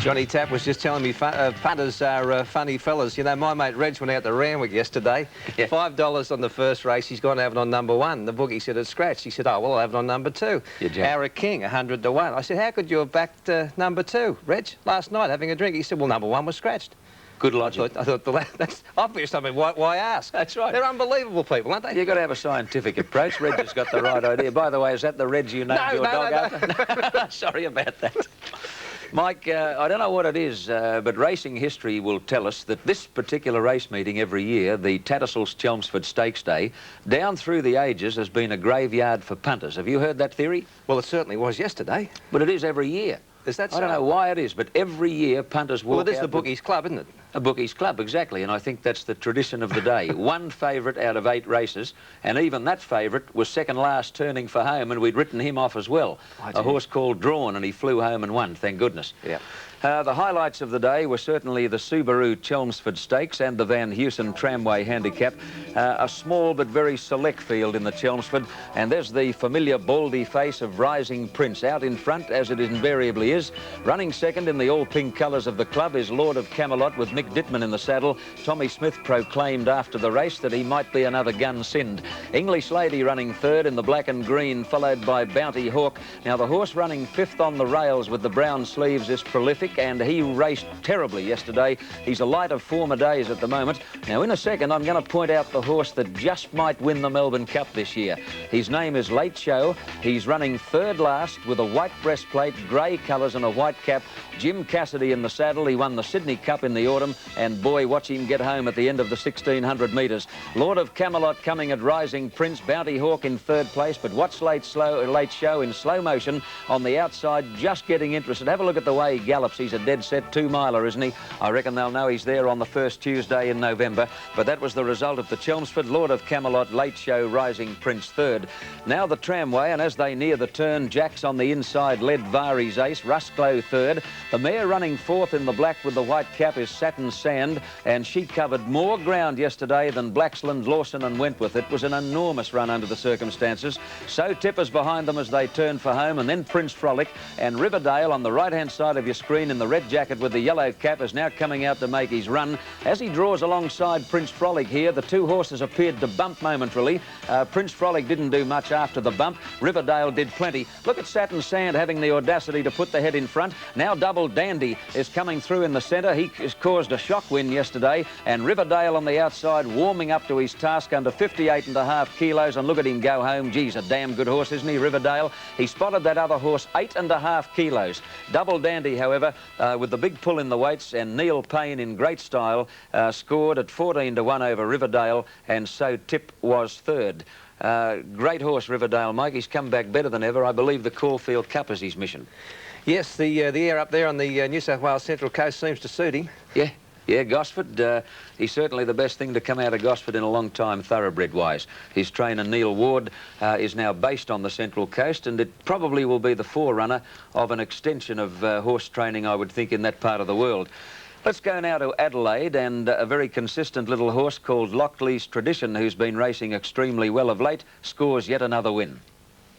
Johnny Tapp was just telling me punters are funny fellas. You know, my mate Reg went out to Randwick yesterday. Yeah. $5 on the first race. He's gone to have it on number 1. The bookie said it's scratched. He said, oh, well, I'll have it on number 2. Our King, 100 to 1. I said, how could you have backed number 2, Reg, last night having a drink? He said, well, number 1 was scratched. Good logic. I thought that's obvious. I mean, why ask? That's right. They're unbelievable people, aren't they? You've got to have a scientific approach. Reg has got the right idea. By the way, is that the Reg you named your dog after? Sorry about that. Mike, I don't know what it is, but racing history will tell us that this particular race meeting every year, the Tattersalls Chelmsford Stakes Day, down through the ages has been a graveyard for punters. Have you heard that theory? Well, it certainly was yesterday. But it is every year. Is that so? I don't know why it is, but every year punters walk out... Well, it is the bookies' club, isn't it? A bookies' club, exactly, and I think that's the tradition of the day. One favourite out of 8 races, and even that favourite was second last turning for home, and we'd written him off as well. A horse called Drawn, and he flew home and won, thank goodness. Yeah. The highlights of the day were certainly the Subaru Chelmsford Stakes and the Van Heusen Tramway Handicap. A small but very select field in the Chelmsford, and there's the familiar baldy face of Rising Prince out in front, as it invariably is. Running second in the all-pink colours of the club is Lord of Camelot with Mick Dittman in the saddle. Tommy Smith proclaimed after the race that he might be another gun Sind. English Lady running third in the black and green, followed by Bounty Hawk. Now, the horse running fifth on the rails with the brown sleeves is Prolific, and he raced terribly yesterday. He's a light of former days at the moment. Now, in a second, I'm going to point out the horse that just might win the Melbourne Cup this year. His name is Late Show. He's running third last with a white breastplate, grey colours and a white cap. Jim Cassidy in the saddle. He won the Sydney Cup in the autumn, and boy, watch him get home at the end of the 1,600 metres. Lord of Camelot coming at Rising Prince. Bounty Hawk in third place, but watch Late Show in slow motion on the outside, just getting interested. Have a look at the way he gallops. He's a dead set 2-miler, isn't he? I reckon they'll know he's there on the first Tuesday in November. But that was the result of the Chelmsford. Lord of Camelot, Late Show, Rising Prince third. Now the Tramway, and as they near the turn, Jack's on the inside led Vari's Ace. Rusclo third. The mare running fourth in the black with the white cap is Satin Sand, and she covered more ground yesterday than Blacksland, Lawson and Wentworth. It was an enormous run under the circumstances. So Tippers behind them as they turn for home, and then Prince Frolic, and Riverdale on the right-hand side of your screen in the red jacket with the yellow cap is now coming out to make his run. As he draws alongside Prince Frolic here, the two horses appeared to bump momentarily. Prince Frolic didn't do much after the bump. Riverdale did plenty. Look at Satin Sand having the audacity to put the head in front. Now Double Dandy is coming through in the centre. He has caused a shock win yesterday, and Riverdale on the outside warming up to his task under 58.5 kilos, and look at him go home. Geez, a damn good horse, isn't he, Riverdale? He spotted that other horse 8.5 kilos. Double Dandy, however, with the big pull in the weights, and Neil Payne in great style, scored at 14 to 1 over Riverdale, and so Tip was third. Great horse, Riverdale, Mike. He's come back better than ever. I believe the Caulfield Cup is his mission. Yes, the air up there on the New South Wales Central Coast seems to suit him. Yeah, Gosford, he's certainly the best thing to come out of Gosford in a long time, thoroughbred-wise. His trainer, Neil Ward, is now based on the Central Coast, and it probably will be the forerunner of an extension of horse training, I would think, in that part of the world. Let's go now to Adelaide, and a very consistent little horse called Lockley's Tradition, who's been racing extremely well of late, scores yet another win.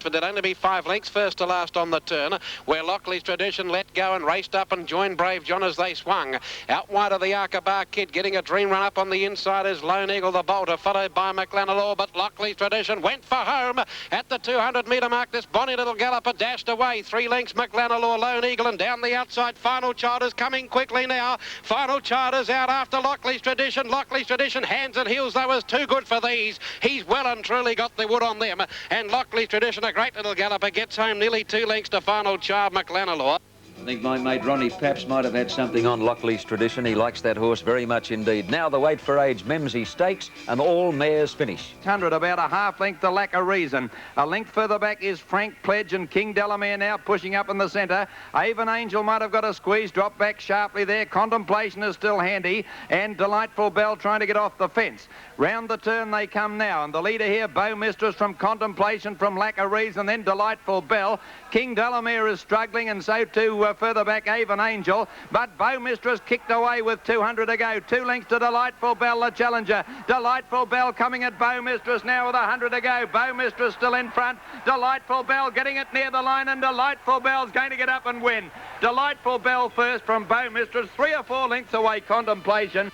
But there'd only be 5 lengths first to last on the turn, where Lockley's Tradition let go and raced up and joined Brave John as they swung. Out wide of the Arkabar Kid, getting a dream run up on the inside is Lone Eagle the Bolter, followed by McLenalaw, but Lockley's Tradition went for home at the 200-metre mark. This bonny little galloper dashed away. 3 lengths Mclenalaw, Lone Eagle, and down the outside Final Child is coming quickly now. Final Child is out after Lockley's Tradition. Lockley's Tradition, hands and heels though, is too good for these. He's well and truly got the wood on them, and Lockley's Tradition, a great little galloper, gets home nearly 2 lengths to Final Child Mclenalaw. I think my mate Ronnie Paps might have had something on Lockley's Tradition. He likes that horse very much indeed. Now the weight for age Memsey Stakes, and all mares finish. 100, about a half length to Lack of Reason. A length further back is Frank Pledge, and King Delamere now pushing up in the centre. Avon Angel might have got a squeeze, drop back sharply there. Contemplation is still handy, and Delightful Bell trying to get off the fence. Round the turn they come now, and the leader here, Bow Mistress from Contemplation, from Lack of Reason, then Delightful Bell. King Delamere is struggling, and so too her. Further back, Avon Angel. But Bow Mistress kicked away with 200 to go. 2 lengths to Delightful Bell, the challenger. Delightful Bell coming at Bow Mistress now with 100 to go. Bow Mistress still in front. Delightful Bell getting it near the line, and Delightful Bell's going to get up and win. Delightful Bell first from Bow Mistress, 3 or 4 lengths away, Contemplation.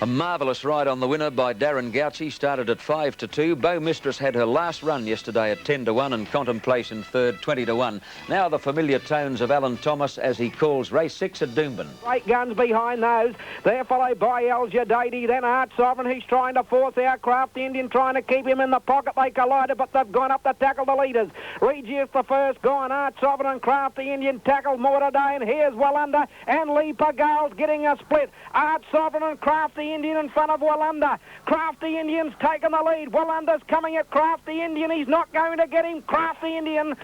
A marvellous ride on the winner by Darren Gauci. Started at 5 to 2. Bow Mistress had her last run yesterday at 10 to 1 and Contemplation third, 20 to 1. Now the familiar tones of Alan Thomas as he calls race 6 at Doomben. Great guns behind those. They're followed by Algidady, then Art Sovereign. He's trying to force out Crafty Indian, trying to keep him in the pocket. They collided, but they've gone up to tackle the leaders. Regius the first, gone. Art Sovereign and Crafty Indian tackled more today, and here's Wallunda and Lee Pagal's getting a split. Art Sovereign and Crafty Indian in front of Wallunda. Crafty Indian's taken the lead. Wallunda's coming at Crafty Indian. He's not going to get him. Crafty Indian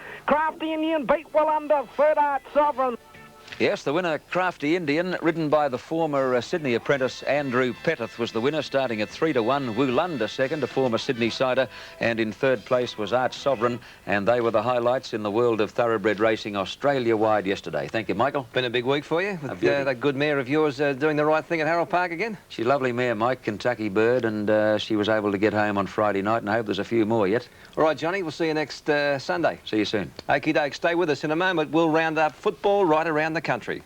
beat Wallunda. Third, Art Sovereign. Yes, the winner, Crafty Indian, ridden by the former Sydney apprentice Andrew Petith, was the winner, starting at 3 to 1. Woolunda second, a former Sydney sider, and in third place was Art Sovereign, and they were the highlights in the world of thoroughbred racing Australia-wide yesterday. Thank you, Michael. Been a big week for you, with that good mare of yours doing the right thing at Harold Park again. She's a lovely mare, Mike, Kentucky bird, and she was able to get home on Friday night, and I hope there's a few more yet. All right, Johnny, we'll see you next Sunday. See you soon. Okie doke, stay with us in a moment. We'll round up football right around the country.